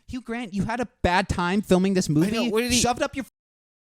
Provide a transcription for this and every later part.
Hugh Grant, you had a bad time filming this movie. I know, what did he... Shove it up your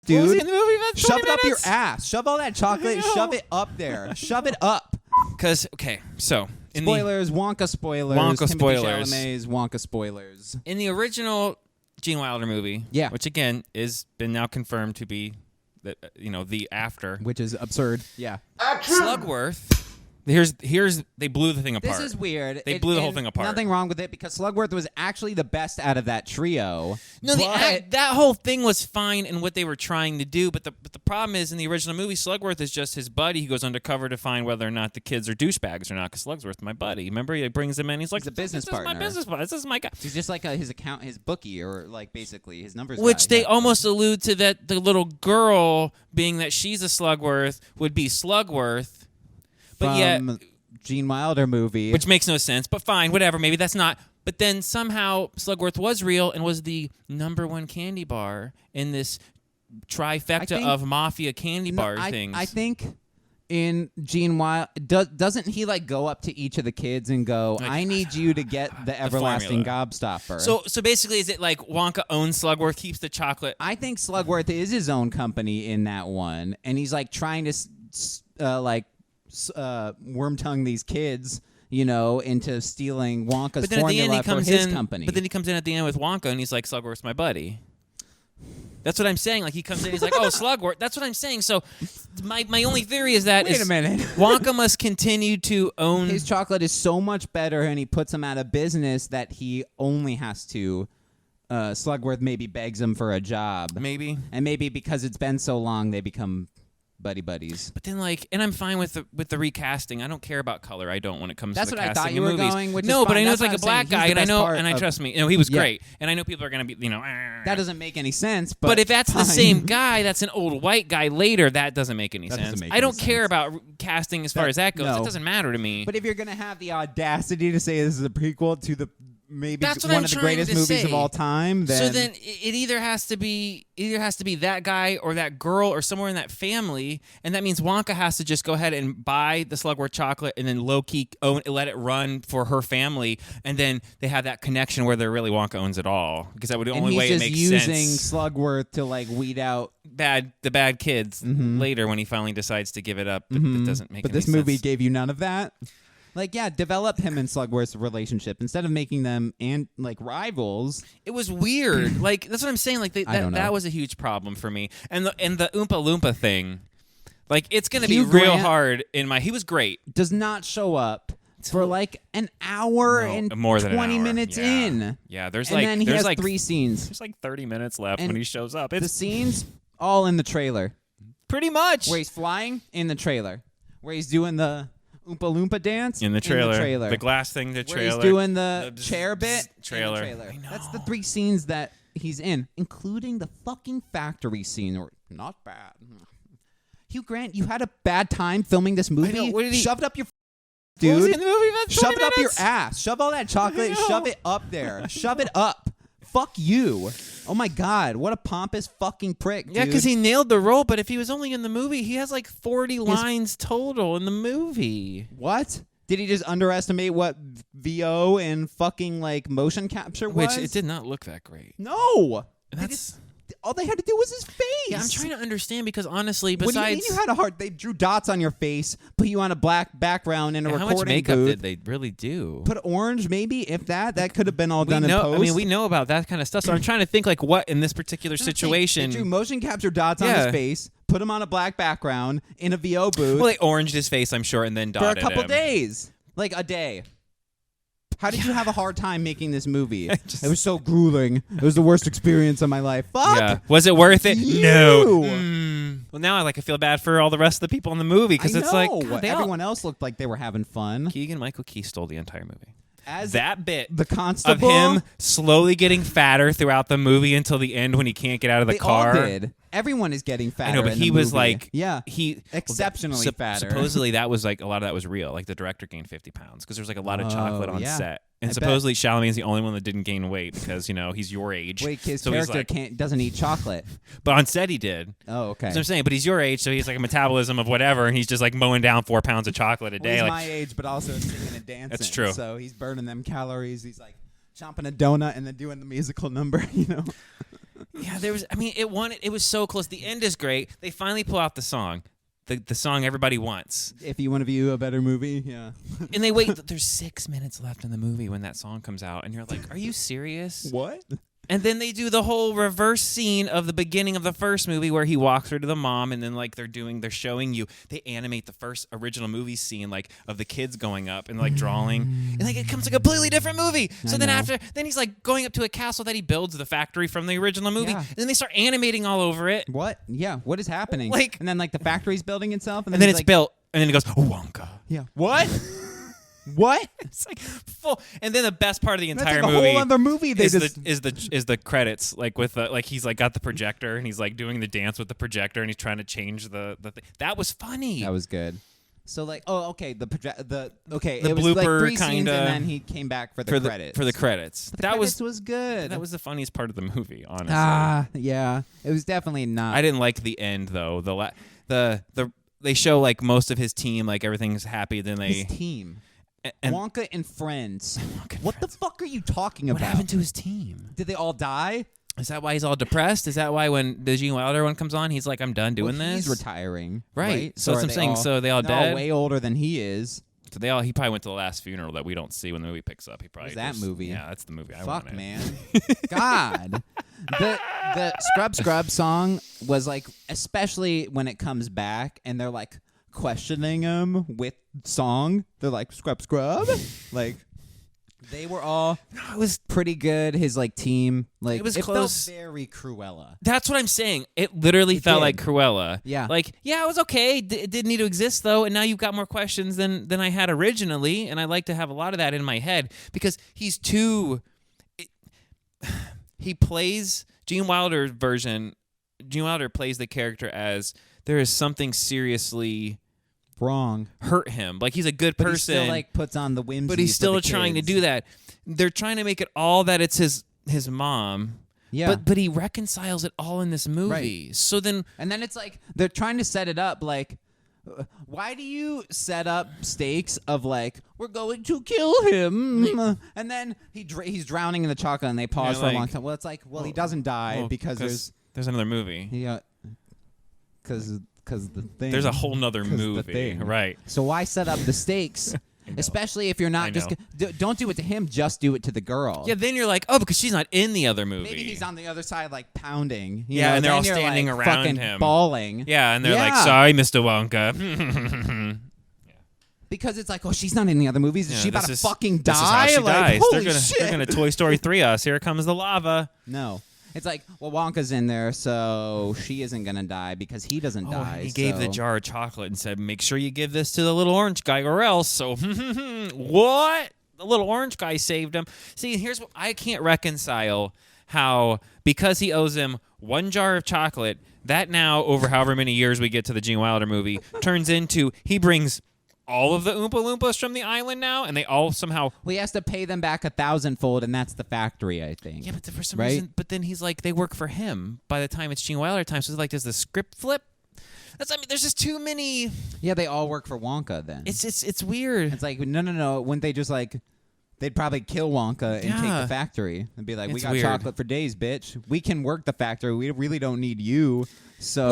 What was dude. he in the movie about 20 Shove it up your minutes? ass. Shove all that chocolate. Shove it up there. Shove it up. Because, okay, so... Spoilers, Wonka spoilers. Wonka Timothy spoilers. Chalamet's Wonka spoilers. In the original Gene Wilder movie, Yeah. which again is been now confirmed to be, the after. Which is absurd. Yeah. Slugworth. Here's they blew the thing apart. This is weird. They blew the whole thing apart. Nothing wrong with it because Slugworth was actually the best out of that trio. No, but that whole thing was fine in what they were trying to do, but the problem is in the original movie, Slugworth is just his buddy. He goes undercover to find whether or not the kids are douchebags or not. Because Slugworth's my buddy. Remember, he brings him in. He's like, he's a business partner. This is my business partner. This is my guy. He's just like his bookie, or like basically his numbers. Which guy. they almost allude to that the little girl, being that she's a Slugworth, would be Slugworth, but yet. Gene Wilder movie. Which makes no sense, but fine, whatever. Maybe that's not. But then somehow Slugworth was real and was the #1 candy bar in this trifecta of mafia candy bar things. I think in Gene Wilder, doesn't he like go up to each of the kids and go, I need you to get the everlasting gobstopper. So basically, is it like Wonka owns Slugworth, keeps the chocolate? I think Slugworth is his own company in that one, and he's like trying to worm tongue these kids, into stealing Wonka's formula for his company. But then he comes in at the end with Wonka, and he's like, Slugworth's my buddy. That's what I'm saying. Like, he comes in, he's like, oh, Slugworth. That's what I'm saying. So my only theory is that Wait a minute. Wonka must continue to own... His chocolate is so much better, and he puts him out of business that he only has to... Slugworth maybe begs him for a job. Maybe. And maybe because it's been so long, they become... buddies. But then, and I'm fine with the recasting. I don't care about color. I don't when it comes That's to the what I casting thought you in were movies. going. Which no, is but fine. I know That's it's like what a black I'm saying. guy, He's and the I best know, part and I of- trust me. He was Yeah. great, and I know people are gonna be, That doesn't make any sense. But if that's fine. the same guy, that's an old white guy later. That doesn't make any sense. I don't care about casting as far as that goes. no. It doesn't matter to me. But if you're gonna have the audacity to say this is a prequel to the maybe That's what one I'm of the trying greatest to movies say. of all time, then So then it either has to be that guy or that girl or somewhere in that family, and that means Wonka has to just go ahead and buy the Slugworth chocolate and then low-key let it run for her family, and then they have that connection where they're really Wonka owns it all, because that would be the only way it makes he's just sense. using Slugworth to weed out the bad kids later when he finally decides to give it up. But that doesn't make But any this movie sense. gave you none of that. Develop him and Slugworth's relationship instead of making them rivals. It was weird. That's what I'm saying. I don't know. That was a huge problem for me. And the Oompa Loompa thing, it's gonna be Hugh real Grant hard He was great. Does not show up for an hour and more than 20 an hour. minutes Yeah. in. Yeah, there's and then he has 3 3 scenes. There's 30 minutes left And when he shows up. The It's scenes all in the trailer. pretty much Where he's flying in the trailer. Where he's doing the Oompa Loompa dance in the trailer. In the trailer. The glass thing, the Where trailer. he's doing the the chair bit trailer. in the trailer. I know. That's the 3 scenes that he's in, including the fucking factory scene. Or not bad. Hugh Grant, you had a bad time filming this movie. I know. What did he... Shove it up your What was he dude. in the movie about 20 Shove it up your minutes? ass. Shove all that chocolate. Shove it up there. Shove it up. Fuck you. Oh my God. What a pompous fucking prick. Yeah, because he nailed the role, but if he was only in the movie, he has 40 lines total in the movie. What? Did he just underestimate what VO and fucking motion capture was? Which it did not look that great. No. That's... All they had to do was his face. Yeah, I'm trying to understand because honestly, What do you mean you had a hard... They drew dots on your face, put you on a black background in a recording how much makeup booth. did they really do? Put orange, maybe, if that. That could have been all done in post. I mean, we know about that kind of stuff, so I'm trying to think what in this particular situation. They drew motion capture dots on his face, put him on a black background in a VO booth. Well, they oranged his face, I'm sure, and then dotted for a couple him. days. A day. How did you have a hard time making this movie? It was so grueling. It was the worst experience of my life. Fuck. Yeah. Was it worth it? You. No. Well, now I feel bad for all the rest of the people in the movie because it's God, everyone else looked like they were having fun. Keegan-Michael Key stole the entire movie. As that bit the constable of him slowly getting fatter throughout the movie until the end when he can't get out of the car. All did. Everyone is getting fatter. I know, but in he the was movie. exceptionally fatter. Supposedly that was a lot of that was real. The director gained 50 pounds because there's a lot of chocolate on set. And supposedly Chalamet is the only one that didn't gain weight because he's your age. Wait, his character doesn't eat chocolate. But on set he did. Oh, okay. That's what I'm saying. But he's your age, so he's a metabolism of whatever, and he's just mowing down 4 pounds of chocolate a day. He's my age, but also singing and dancing. That's true. So he's burning them calories. He's chomping a donut and then doing the musical number, you know. Yeah, it was so close. The end is great. They finally pull out the song. The song everybody wants. If you want to view a better movie, yeah. And they wait. There's 6 minutes left in the movie when that song comes out, and you're like, "Are you serious?" What? And then they do the whole reverse scene of the beginning of the first movie where he walks her to the mom, and then like they're showing you, they animate the first original movie scene like of the kids going up and like drawing, and like it comes a completely different movie. So then he's like going up to a castle that he builds the factory from the original movie, and then they start animating all over it. What? Yeah. What is happening? Like, and then like the factory's building itself, and then it's like, built, and then it goes Wonka. Yeah. What? What? It's like full, and then the best part of the entire like movie, whole other movie is the credits, like with the like he's like got the projector and he's like doing the dance with the projector and he's trying to change the thing. That was funny. That was good. So like, the the it was blooper like 3 kinda, scenes, and then he came back for the credits. For the credits. But that was good. That was the funniest part of the movie, honestly. Yeah. It was definitely not. I didn't like the end though. They show like most of his team, like everything's happy. Then his team. And Wonka and friends. What the fuck are you talking about? What happened to his team? Did they all die? Is that why he's all depressed? Is that why when the Gene Wilder one comes on, he's like, I'm done doing this? He's retiring. Right. So that's what I'm saying. So they all they're dead? All way older than he is. So he probably went to the last funeral that we don't see when the movie picks up. He probably that movie? Yeah, that's the movie I Fuck, wanted. man. God. The Scrub song was like, especially when it comes back and they're like questioning him with song. They're like, Scrub. Like, they were all. It was pretty good. His like team, like it was close. Felt very Cruella. That's what I'm saying. It literally felt like Cruella. Yeah. Like, yeah, it was okay. It didn't need to exist though, and now you've got more questions than I had originally, and I like to have a lot of that in my head because he's too. He plays Gene Wilder's version. Gene Wilder plays the character as there is something seriously wrong, hurt him. Like he's a good person, he still like puts on the whimsy. But he's still trying to do that. They're trying to make it all that it's his mom. Yeah, but he reconciles it all in this movie. Right. So then, and then it's like they're trying to set it up like. Why do you set up stakes of like we're going to kill him, and then he's drowning in the chocolate, and they pause for a long time? Well, it's like he doesn't die because there's another movie. Yeah, because the thing. There's a whole nother movie, right? So why set up the stakes? Especially if you're not just don't do it to him, just do it to the girl. Yeah, then you're like, oh, because she's not in the other movie. Maybe he's on the other side, like pounding. You know? And they're all then standing like, around fucking him, bawling. Yeah, and they're like, sorry, Mr. Wonka. Because it's like, oh, she's not in the other movies. Is she about to fucking die? This is how she dies. Holy shit. They're gonna Toy Story 3 us. Here comes the lava. No. It's like, well, Wonka's in there, so she isn't going to die because he doesn't die. He gave the jar of chocolate and said, make sure you give this to the little orange guy or else. So, what? The little orange guy saved him. See, here's what I can't reconcile how, because he owes him 1 jar of chocolate, that now, over however many years we get to the Gene Wilder movie, turns into he brings all of the Oompa Loompas from the island now, and they all somehow. Well, he has to pay them back 1,000-fold, and that's the factory, I think. Yeah, but for some reason, but then he's like, they work for him by the time it's Gene Wilder time. So it's like, does the script flip? There's just too many. Yeah, they all work for Wonka then. It's weird. It's like no. Wouldn't they just like? They'd probably kill Wonka and take the factory and be like, we got chocolate for days, bitch. We can work the factory. We really don't need you. So,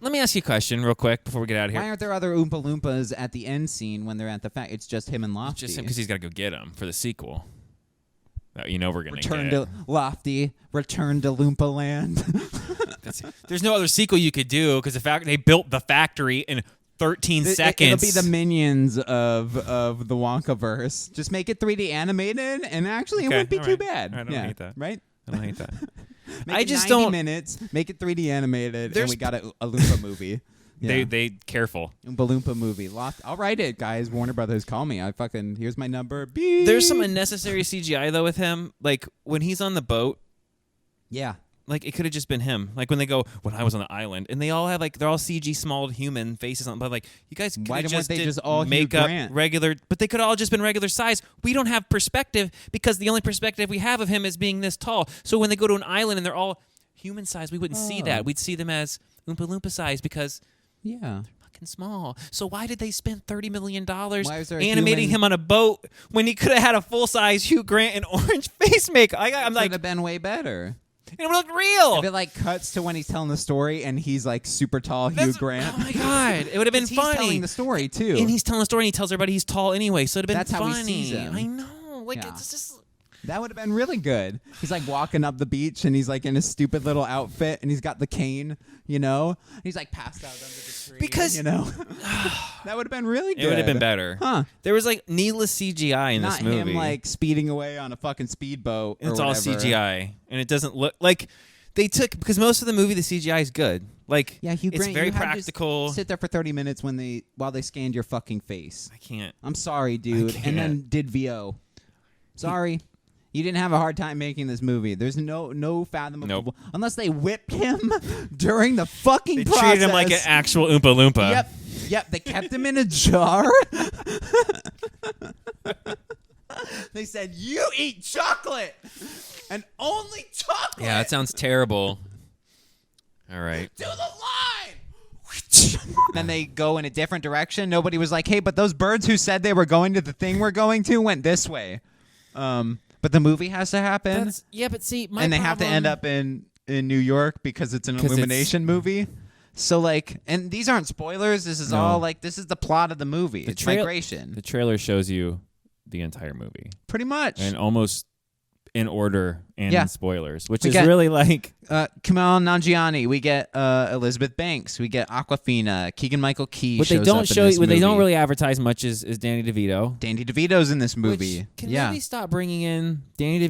let me ask you a question real quick before we get out of here. Why aren't there other Oompa Loompas at the end scene when they're at the factory? It's just him and Lofty. It's just him because he's got to go get him for the sequel. You know we're going to Return to Lofty. Return to Loompa Land. There's no other sequel you could do because they built the factory in 13 seconds. It'll be the minions of the Wonkaverse. Just make it 3D animated, and actually it wouldn't be too bad. I don't hate that. Right? I don't hate that. I just 90 minutes, make it 3D animated, and we got a Loompa movie. Yeah. They careful. Oompa Loompa movie. I'll write it, guys. Warner Brothers, call me. Here's my number. Beep. There's some unnecessary CGI though with him. Like when he's on the boat. Yeah. Like it could have just been him. Like when they go, when I was on the island, and they all have like they're all CG small human faces on. But like you guys, why just they just all make Hugh up Grant? Regular? But they could all just been regular size. We don't have perspective because the only perspective we have of him is being this tall. So when they go to an island and they're all human size, we wouldn't see that. We'd see them as Oompa Loompa size because. Yeah. fucking small. So why did they spend $30 million animating him on a boat when he could have had a full-size Hugh Grant and orange face makeup? I'm like, would have been way better. And it would look real. If it like cuts to when he's telling the story and he's like super tall Hugh Grant. Oh my god, it would have been funny. He's telling the story too, and he's telling the story. and He tells everybody he's tall anyway, so it'd have been That's funny. how he sees him. I know, like it's just. That would have been really good. He's like walking up the beach and he's like in his stupid little outfit and he's got the cane, you know? He's like passed out under the tree. Because you know, that would have been really good. It would have been better. Huh. There was like needless CGI in this movie. Not him like speeding away on a fucking speedboat. It's all CGI. And it doesn't look like they took, because most of the movie, the CGI is good. Like, Hugh Grant, it's very practical. Sit there for 30 minutes while they scanned your fucking face. I can't. I'm sorry, dude. And then did VO. Sorry. You didn't have a hard time making this movie. There's no fathomable unless they whipped him during the fucking process. They treated him like an actual Oompa Loompa. Yep. They kept him in a jar. They said, "You eat chocolate, and only chocolate." Yeah, that sounds terrible. All right. To the line. Then they go in a different direction. Nobody was like, "Hey, but those birds who said they were going to the thing we're going to went this way." But the movie has to happen. But see, and they have to end up in New York because it's an Illumination movie. So like, and these aren't spoilers. This is all like, this is the plot of the movie. It's migration. The trailer shows you the entire movie, pretty much, and almost in order and in spoilers, which is really like Kumail Nanjiani. We get Elizabeth Banks. We get Awkwafina. Keegan-Michael Key. What they don't show you, what they don't really advertise much is Danny DeVito. Danny DeVito's in this movie. Can maybe stop bringing in Danny DeVito?